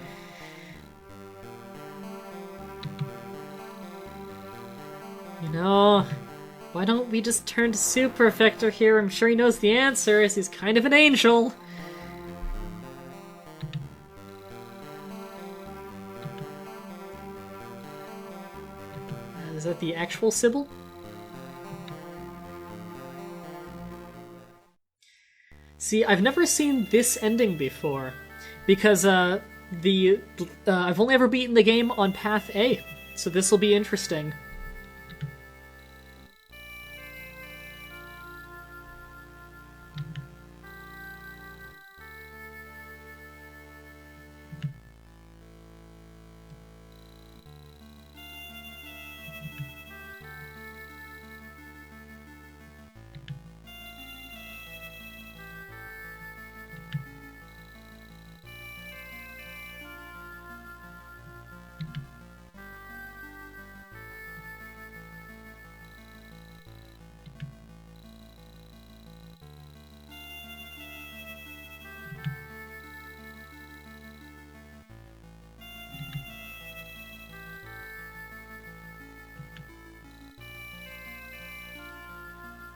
Why don't we just turn to Super Perfector here? I'm sure he knows the answers. He's kind of an angel. Is that the actual Sybil? See, I've never seen this ending before, because I've only ever beaten the game on Path A, so this will be interesting.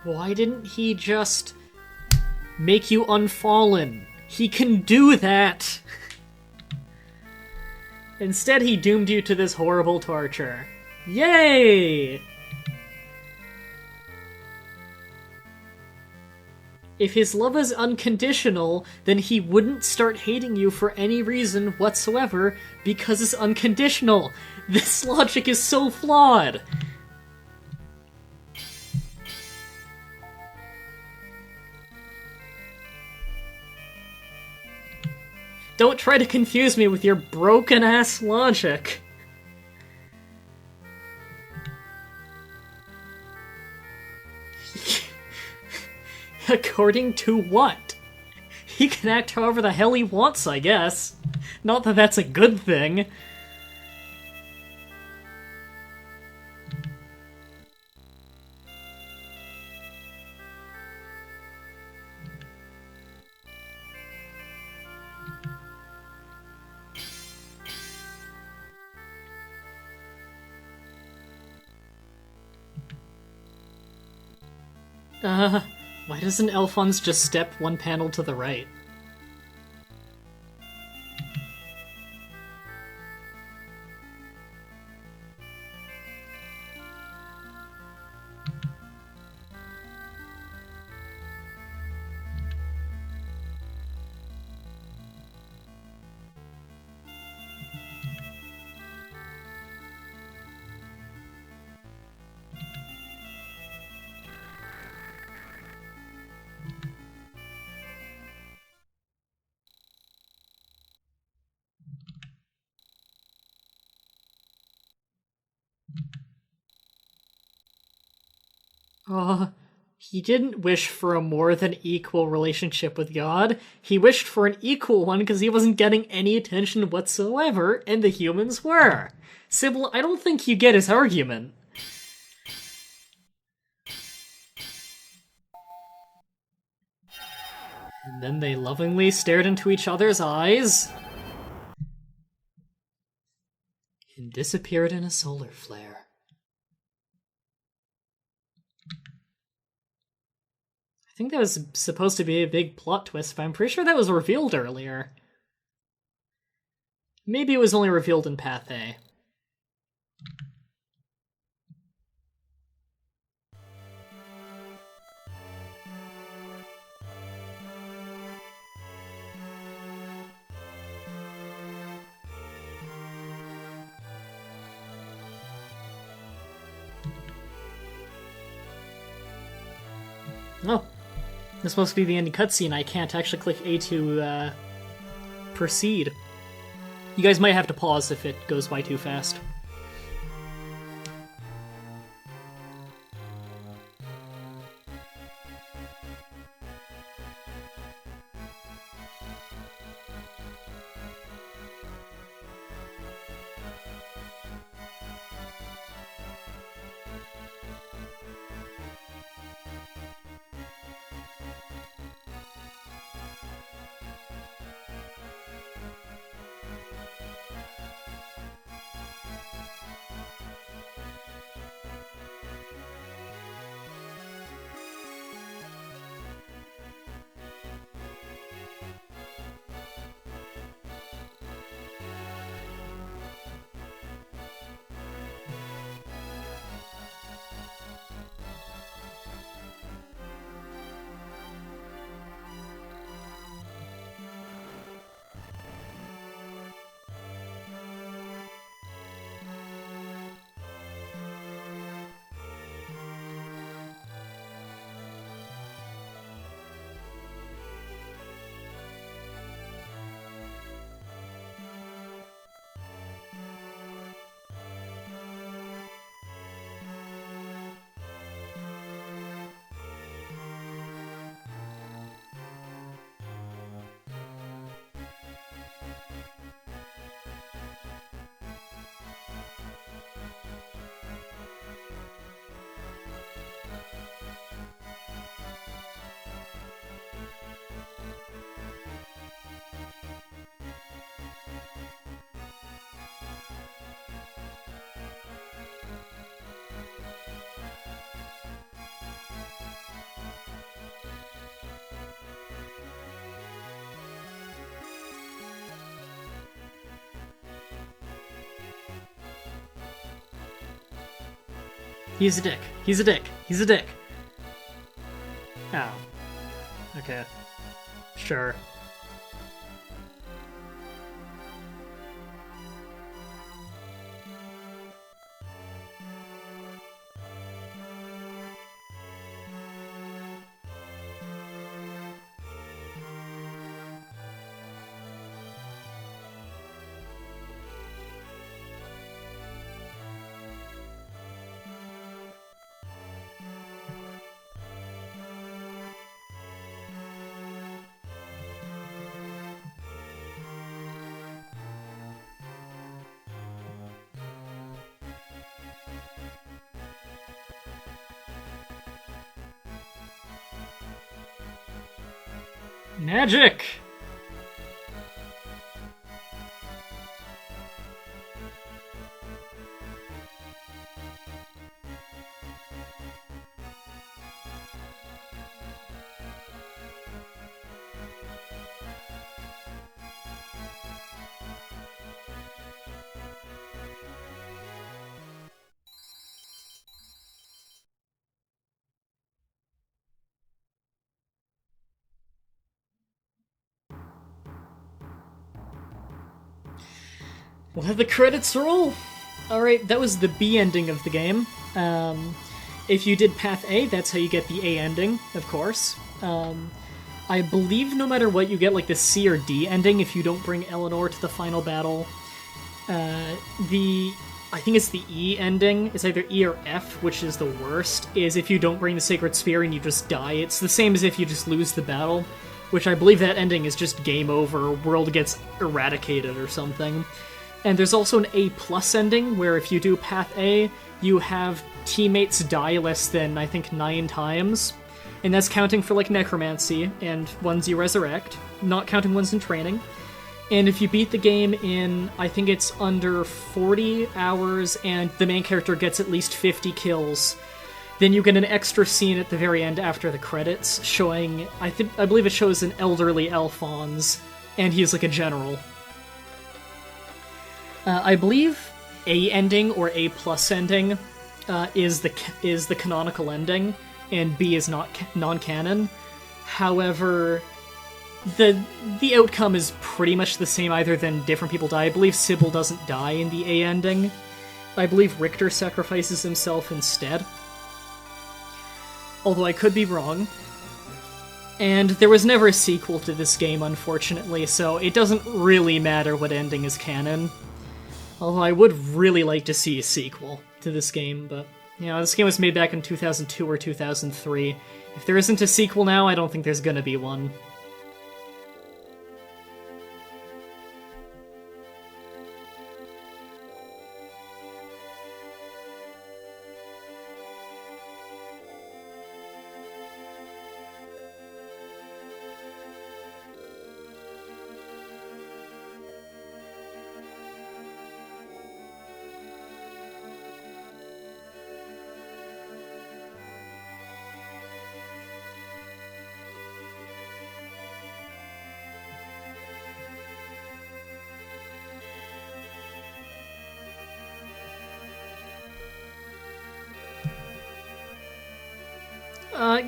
Why didn't he just make you unfallen? He can do that! Instead, he doomed you to this horrible torture. Yay! If his love is unconditional, then he wouldn't start hating you for any reason whatsoever because it's unconditional. This logic is so flawed! Don't try to confuse me with your broken-ass logic. According to what? He can act however the hell he wants, I guess. Not that that's a good thing. Why doesn't Alphonse just step one panel to the right? He didn't wish for a more than equal relationship with God. He wished for an equal one because he wasn't getting any attention whatsoever, and the humans were. Sybil, I don't think you get his argument. And then they lovingly stared into each other's eyes and disappeared in a solar flare. I think that was supposed to be a big plot twist, but I'm pretty sure that was revealed earlier. Maybe it was only revealed in Path A. Oh. This must be the ending cutscene. I can't actually click A to, proceed. You guys might have to pause if it goes by too fast. He's a dick. He's a dick. He's a dick. Oh. Okay. Sure. Magic! We'll have the credits roll! Alright, that was the B ending of the game. If you did Path A, that's how you get the A ending, of course. I believe no matter what, you get like the C or D ending if you don't bring Eleanor to the final battle. I think it's the E ending, it's either E or F, which is the worst, is if you don't bring the Sacred Spear and you just die. It's the same as if you just lose the battle, which I believe that ending is just game over, world gets eradicated or something. And there's also an A+ ending, where if you do Path A, you have teammates die less than, I think, 9 times. And that's counting for, like, Necromancy, and ones you resurrect, not counting ones in training. And if you beat the game in, I think it's under 40 hours, and the main character gets at least 50 kills, then you get an extra scene at the very end after the credits, showing, I believe it shows an elderly Alphonse, and he's like a general. I believe A ending or A+ ending is the canonical ending, and B is not non-canon. However, the outcome is pretty much the same, either than different people die. I believe Sybil doesn't die in the A ending. I believe Richter sacrifices himself instead. Although I could be wrong. And there was never a sequel to this game, unfortunately, so it doesn't really matter what ending is canon. Although I would really like to see a sequel to this game, but, you know, this game was made back in 2002 or 2003. If there isn't a sequel now, I don't think there's gonna be one.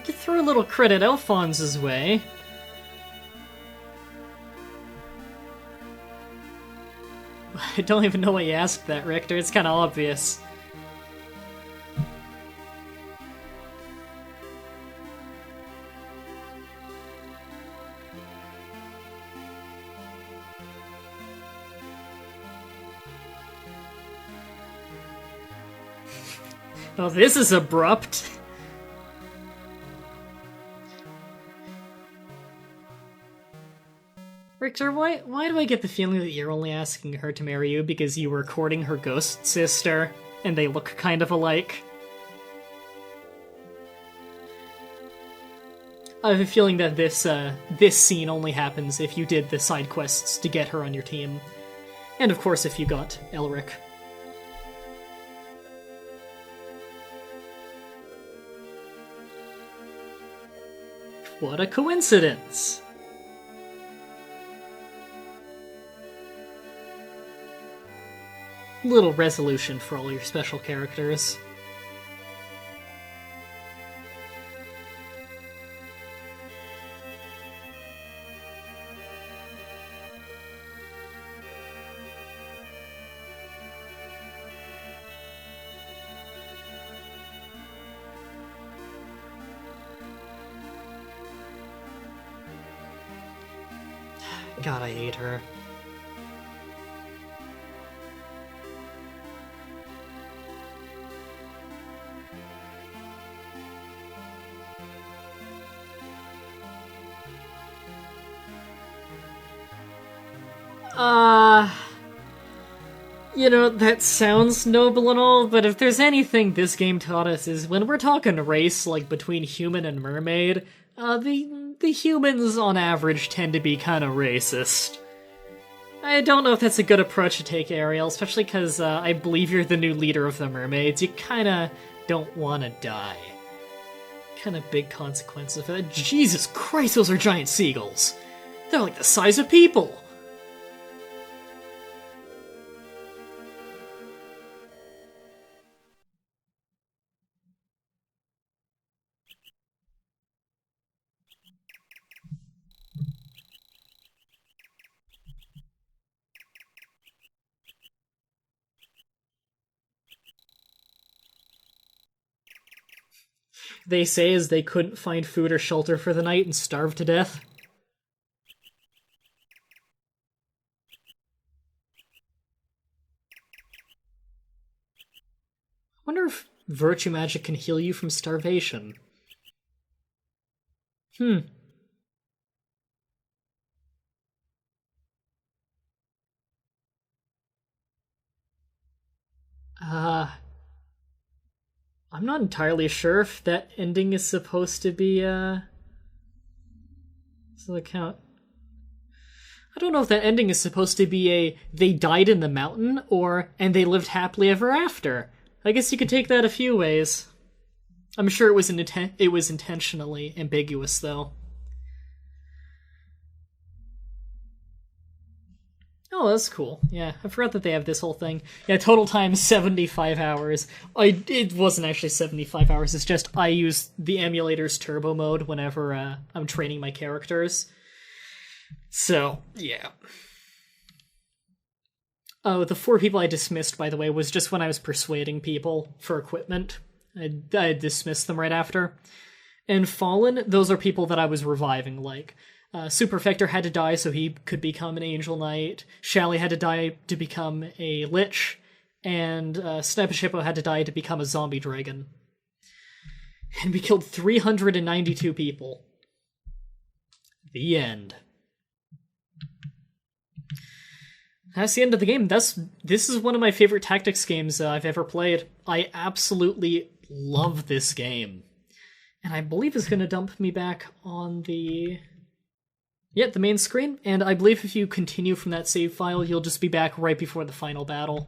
Throw a little credit Alphonse's way. I don't even know why you asked that, Richter. It's kind of obvious. Oh, this is abrupt. Richter, why do I get the feeling that you're only asking her to marry you because you were courting her ghost sister, and they look kind of alike? I have a feeling that this scene only happens if you did the side quests to get her on your team. And of course if you got Elric. What a coincidence! Little resolution for all your special characters. God, I hate her. You know, that sounds noble and all, but if there's anything this game taught us is when we're talking race, like between human and mermaid, the humans on average tend to be kind of racist. I don't know if that's a good approach to take, Ariel, especially because I believe you're the new leader of the mermaids. You kinda don't want to die. Kind of big consequences for that. Jesus Christ, those are giant seagulls! They're like the size of people! They say as they couldn't find food or shelter for the night and starved to death. I wonder if virtue magic can heal you from starvation. I'm not entirely sure if that ending is supposed to be, so the count. I don't know if that ending is supposed to be a they died in the mountain or and they lived happily ever after. I guess you could take that a few ways. I'm sure it was intentionally ambiguous though. Oh, that's cool. Yeah, I forgot that they have this whole thing. Yeah, total time 75 hours. It wasn't actually 75 hours, it's just I use the emulator's turbo mode whenever I'm training my characters. So, yeah. Oh, the 4 people I dismissed, by the way, was just when I was persuading people for equipment. I dismissed them right after. And Fallen, those are people that I was reviving, like Superfector had to die so he could become an Angel Knight, Shally had to die to become a Lich, and Sniper Shippo had to die to become a Zombie Dragon. And we killed 392 people. The end. That's the end of the game. This is one of my favorite tactics games I've ever played. I absolutely love this game. And I believe it's going to dump me back on the main screen. And I believe if you continue from that save file, you'll just be back right before the final battle.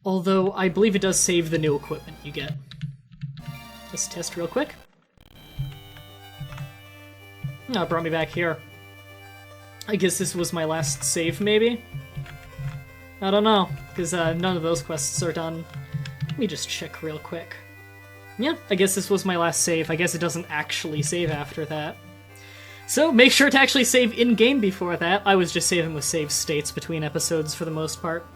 Although, I believe it does save the new equipment you get. Let's test real quick. Oh, it brought me back here. I guess this was my last save, maybe? I don't know, because none of those quests are done. Let me just check real quick. Yeah, I guess this was my last save. I guess it doesn't actually save after that. So, make sure to actually save in-game before that. I was just saving with save states between episodes for the most part.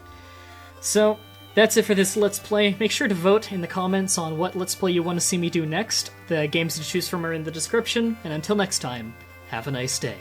So, that's it for this Let's Play. Make sure to vote in the comments on what Let's Play you want to see me do next. The games to choose from are in the description, and until next time, have a nice day.